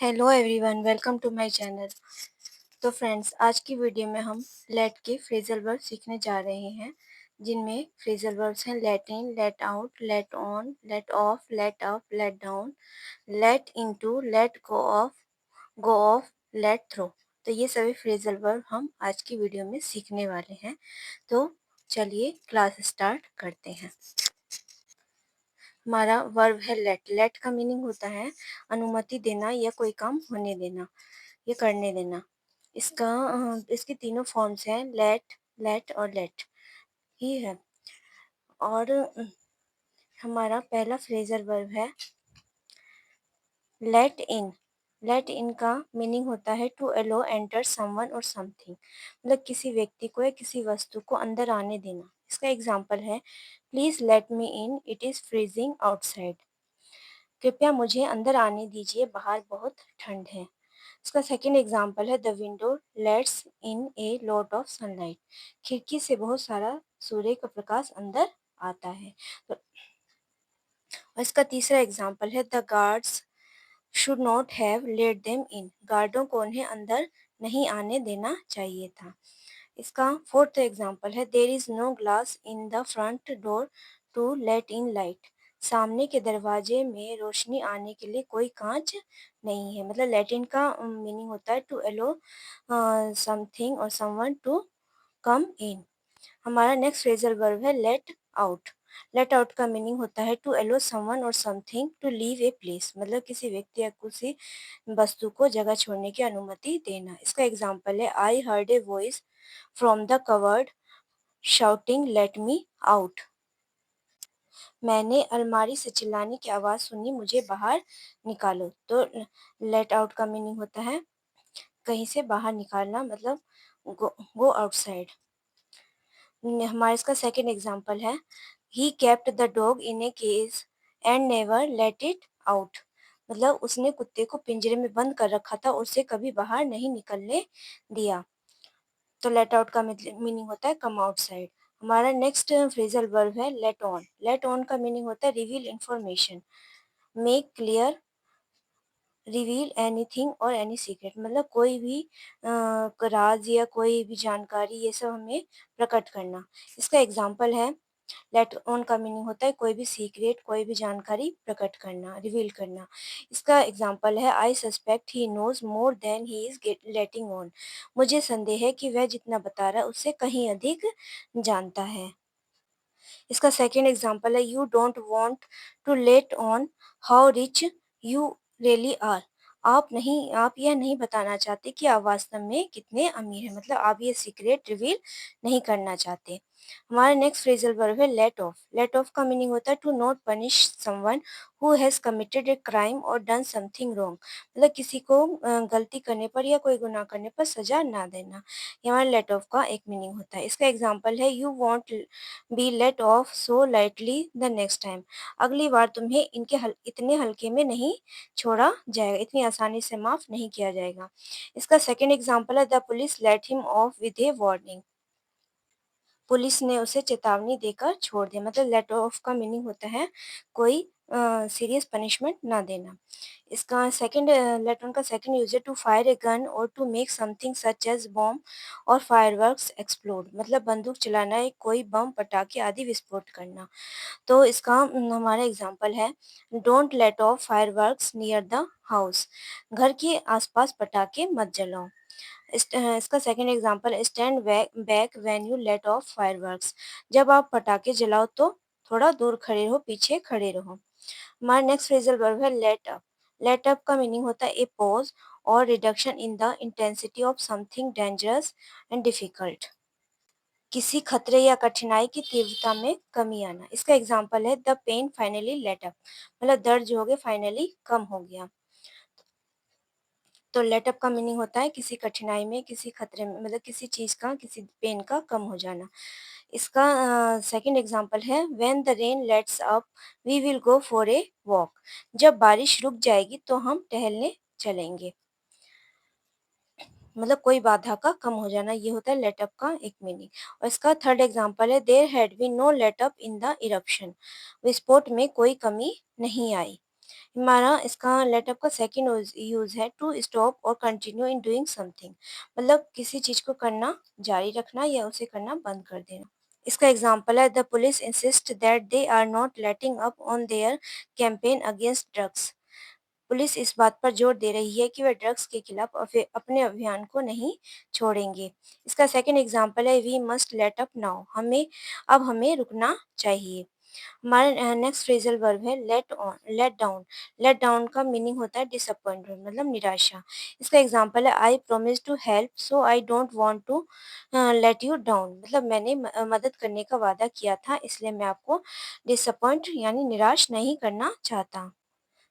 Hello everyone, welcome to my channel. तो friends, आज की वीडियो में हम लेट के फ्रेजल वर्ब सीखने जा रहे हैं, जिनमें फ्रेजल वर्ब्स हैं let in, let out, let on, let off, let up, let down, let into, let go of, let through. तो ये सभी फ्रेजल वर्ब हम आज की वीडियो में सीखने वाले हैं। तो चलिए क्लास स्टार्ट करते हैं। हमारा वर्ब है लेट। लेट का मीनिंग होता है अनुमति देना या कोई काम होने देना, ये करने देना। इसके तीनों फॉर्म्स हैं लेट, लेट और लेट ही है। और हमारा पहला फ्रेजल वर्ब है लेट इन। लेट इन का मीनिंग होता है to aloe enter someone or something, मतलब किसी व्यक्ति को या किसी वस्तु को अंदर आने देना। इसका एग्जाम्पल है please let me in, it is freezing outside. कृपया मुझे अंदर आने दीजिए, बाहर बहुत ठंड है। इसका सेकेंड एग्जाम्पल है the window let's in A lot of sunlight. खिड़की से बहुत सारा सूर्य का प्रकाश अंदर आता है। तो और इसका तीसरा एग्जाम्पल है the guards should not have let them in. गार्डों को उन्हें अंदर नहीं आने देना चाहिए था। इसका फोर्थ एग्जाम्पल है there is no glass in the front door to let in light. सामने के दरवाजे में रोशनी आने के लिए कोई कांच नहीं है। मतलब लेट इन का मीनिंग होता है to allow something or someone to come in. हमारा नेक्स्ट फ्रेजल वर्ब है लेट आउट। लेट आउट का मीनिंग होता है to allow someone or something to leave a place, मतलब किसी व्यक्ति या किसी वस्तु को जगह छोड़ने की अनुमति देना। इसका एग्जाम्पल है I heard a voice from the covered shouting let me out. मैंने अलमारी से चिल्लाने की आवाज़ सुनी, मुझे बाहर निकालो। तो लेट आउट का मीनिंग होता है कहीं से बाहर निकालना, मतलब गो आउटसाइड। हमारा इसका सेकेंड एग्जाम्पल है he kept the dog in a cage and never let it out. मतलब उसने कुत्ते को पिंजरे में बंद कर रखा था और उसे कभी बाहर नहीं निकलने दिया। तो लेट आउट का मीनिंग होता है कम आउटसाइड। हमारा नेक्स्ट फ्रेजल वर्ब है लेट ऑन। लेट ऑन का मीनिंग होता है reveal information, make clear, reveal anything और एनी सीक्रेट। मतलब कोई भी राज या कोई भी जानकारी, ये सब हमें प्रकट करना। इसका एग्जाम्पल है लेट ऑन का मीनिंग होता है कोई भी सीक्रेट, कोई भी जानकारी प्रकट करना, रिवील करना। इसका एग्जाम्पल है I suspect he knows more than he is letting on. मुझे संदेह है कि वह जितना बता रहा है उससे कहीं अधिक जानता है। इसका सेकेंड एग्जाम्पल है you don't want to let on how rich you really are. आप यह नहीं बताना चाहते कि आप वास्तव में कितने अमीर हैं, मतलब आप ये सीक्रेट रिवील नहीं करना चाहते। हमारा नेक्स्ट फ्रेजल वर्ब है लेट ऑफ। लेट ऑफ का मीनिंग होता है to not punish someone who has committed a crime or done something wrong. मतलब किसी को गलती करने पर या कोई गुनाह करने पर सजा ना देना, ये हमारा लेट ऑफ का एक मीनिंग होता है। इसका एग्जाम्पल है you won't be let off so lightly the next time. अगली बार तुम्हें इतने हल्के में नहीं छोड़ा जाएगा, इतनी आसानी से माफ नहीं किया जाएगा। इसका सेकेंड एग्जाम्पल है the police let him of with A warning. Police ने उसे चेतावनी देकर छोड़ दिया। मतलब लेट ऑफ का मीनिंग होता है कोई सीरियस पनिशमेंट ना देना। इसका सेकंड लेट ऑन का सेकंड यूज है to fire a gun or to make something such as bomb or fireworks explode. मतलब बंदूक चलाना, एक कोई बम, पटाखे आदि विस्फोट करना। तो इसका हमारा एग्जांपल है don't let of fireworks near the house. घर के आसपास पटाखे मत जलाओ। इसका second example stand back when you let of fireworks. जब आप पटाखे जलाओ तो थोड़ा दूर खड़े रहो, पीछे खड़े रहो। हमारा नेक्स्ट फ्रेजल वर्ब है लेट अप। लेट अप का मीनिंग होता है ए पॉज और reduction in the intensity of something dangerous and difficult. किसी खतरे या कठिनाई की तीव्रता में कमी आना। इसका एग्जाम्पल है the pain finally let up. मतलब दर्द जो हो गया फाइनली कम हो गया। तो लेट अप का मीनिंग होता है किसी कठिनाई में, किसी खतरे में, मतलब किसी चीज का, किसी पेन का कम हो जाना। इसका सेकंड एग्जांपल है when the rain lets up we will go for a walk. जब बारिश रुक जाएगी तो हम टहलने चलेंगे। मतलब कोई बाधा का कम हो जाना, ये होता है लेट अप का एक मीनिंग। और इसका थर्ड एग्जांपल है there had been no let up in the eruption. विस्फोट में कोई कमी नहीं आई। हमारा इसका लेट अप का सेकंड यूज़ है to stop or continue in doing something, मतलब किसी चीज़ को करना जारी रखना या उसे करना बंद कर देना। इसका एग्जाम्पल है the police insist that they are not letting up on their campaign against drugs. Police इस बात पर जोर दे रही है कि वे ड्रग्स के खिलाफ अपने अभियान को नहीं छोड़ेंगे। इसका सेकंड एग्जाम्पल है we must let up now, हमें रुकना चाहिए। हमारा नेक्स्ट फ्रेजल वर्ब है लेट डाउन। लेट डाउन का मीनिंग होता है डिसअपॉइंटमेंट, मतलब निराशा। इसका एग्जांपल है I promise to help so I don't want to let you down, मतलब मैंने मदद करने का वादा किया था इसलिए मैं आपको डिसअपॉइंट यानी निराश नहीं करना चाहता।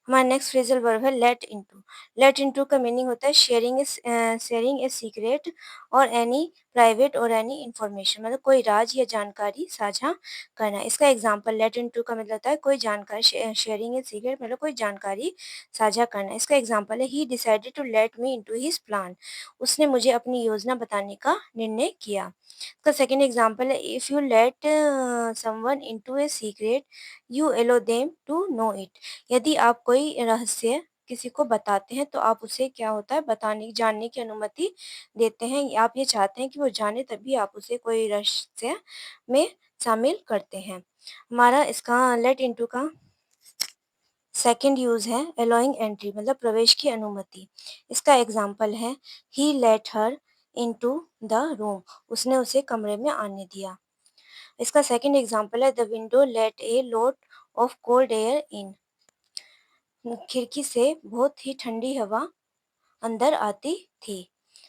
हमारा नेक्स्ट फ्रेजल वर्ब है लेट इनटू। लेट इनटू का मीनिंग होता है शेयरिंग ए सीक्रेट और एनी प्राइवेट और एनी इंफॉर्मेशन, मतलब कोई राज या जानकारी साझा करना। इसका एग्जांपल लेट इनटू का मतलब होता है कोई जानकारी, शेयरिंग ए सीक्रेट मतलब कोई जानकारी साझा करना। इसका एग्जांपल है he decided to let me into his plan, उसने मुझे अपनी योजना बताने का निर्णय किया। इसका सेकंड एग्जांपल है if you let someone into a secret you allow them to know it, यदि आप कोई रहस्य किसी को बताते हैं तो आप उसे क्या होता है बताने जानने की अनुमति देते हैं, या आप ये चाहते हैं कि वो जाने तभी आप उसे कोई रहस्य में शामिल करते हैं। हमारा इसका लेट इनटू का सेकंड यूज है अलोइंग एंट्री, मतलब प्रवेश की अनुमति। इसका एग्जाम्पल है he let her into the room, उसने उसे कमरे में आने दिया। इसका सेकंड एग्जाम्पल है the window let a lot of cold air in, खिड़की से बहुत ही ठंडी हवा अंदर आती थी।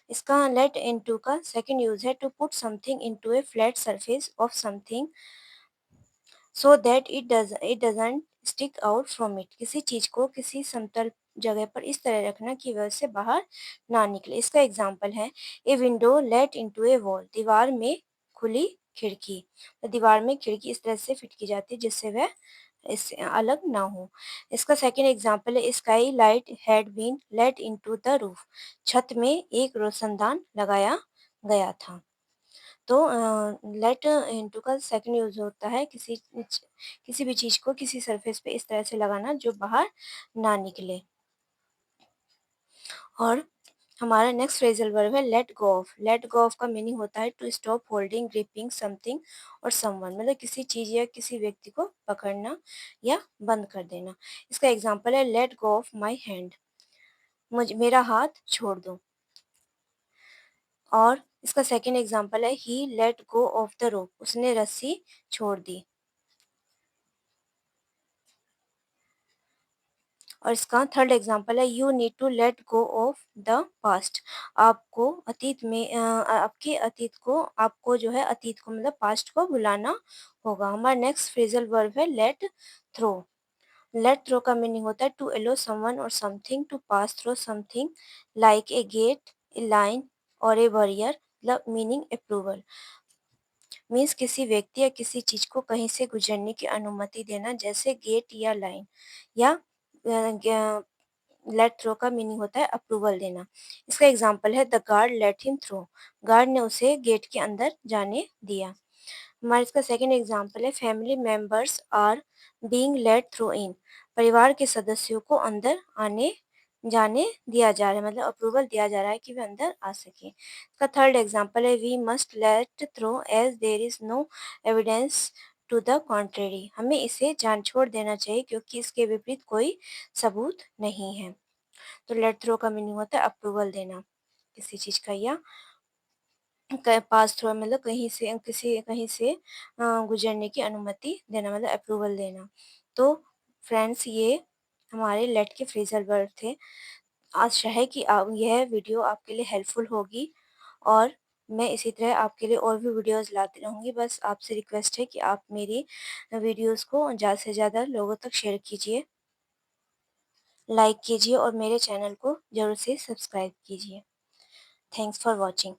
इसका लेट इनटू का सेकंड यूज है to put something into a flat surface of something so that it doesn't stick out from it, किसी चीज को किसी समतल जगह पर इस तरह रखना कि वह उससे बाहर ना निकले। इसका एग्जाम्पल है a window let into a wall, दीवार में खुली खिड़की, तो दीवार में खिड़की इस तरह से फिट की जाती है जिससे वह इससे अलग ना हो। इसका सेकंड एग्जाम्पल है skylight had been let into the roof, छत में एक रोशनदान लगाया गया था। तो लेट इनटू का सेकंड यूज होता है किसी भी चीज को किसी सरफेस पे इस तरह से लगाना जो बाहर ना निकले। और हमारा नेक्स्ट फ्रेजल वर्ब है let go of. Let go of का मीनिंग होता है to stop holding gripping something or someone, मतलब किसी चीज या किसी व्यक्ति को पकड़ना या बंद कर देना। इसका एग्जांपल है let go of my hand, मुझे मेरा हाथ छोड़ दो। और इसका सेकंड एग्जांपल है he let go of the rope, उसने रस्सी छोड़ दी। और इसका थर्ड एग्जांपल है you need to let go of the past, आपको अतीत में आपके अतीत को आपको जो है अतीत को मतलब पास्ट को भुलाना होगा। हमारा नेक्स्ट फ्रेजल वर्ब है लेट थ्रो। लेट थ्रो का मीनिंग होता है to allow someone or something to pass through something like a gate, a line or a barrier, मतलब मीनिंग अप्रूवल, मीन्स किसी व्यक्ति या किसी चीज को कहीं से गुजरने की अनुमति देना जैसे गेट या लाइन। या लेट थ्रो का मीनिंग होता है अप्रूवल देना। इसका एग्जाम्पल है the guard let him through, guard ने उसे गेट के अंदर जाने दिया। हमारा इसका सेकंड एग्जाम्पल है family members are being let through in, परिवार के सदस्यों को अंदर आने जाने दिया जा रहा है, मतलब अप्रूवल दिया जा रहा है कि वे अंदर आ सके। इसका थर्ड एग्जाम्पल है we must let through as there is no evidence to the contrary, हमें इसे जान छोड़ देना चाहिए क्योंकि इसके विपरीत कोई सबूत नहीं है। तो लेट थ्रो का मीनिंग होता है अप्रूवल देना किसी चीज का, या पास थ्रू मतलब कहीं से गुजरने की अनुमति देना, मतलब अप्रूवल देना। तो फ्रेंड्स ये हमारे लेट के फ्रेजल वर्ब थे। आशा है कि यह वीडियो आपके लिए हेल्पफुल होगी और मैं इसी तरह आपके लिए और भी वीडियोस लाती रहूँगी। बस आपसे रिक्वेस्ट है कि आप मेरी वीडियोस को ज़्यादा से ज़्यादा लोगों तक शेयर कीजिए, लाइक कीजिए और मेरे चैनल को ज़रूर से सब्सक्राइब कीजिए। Thanks for watching.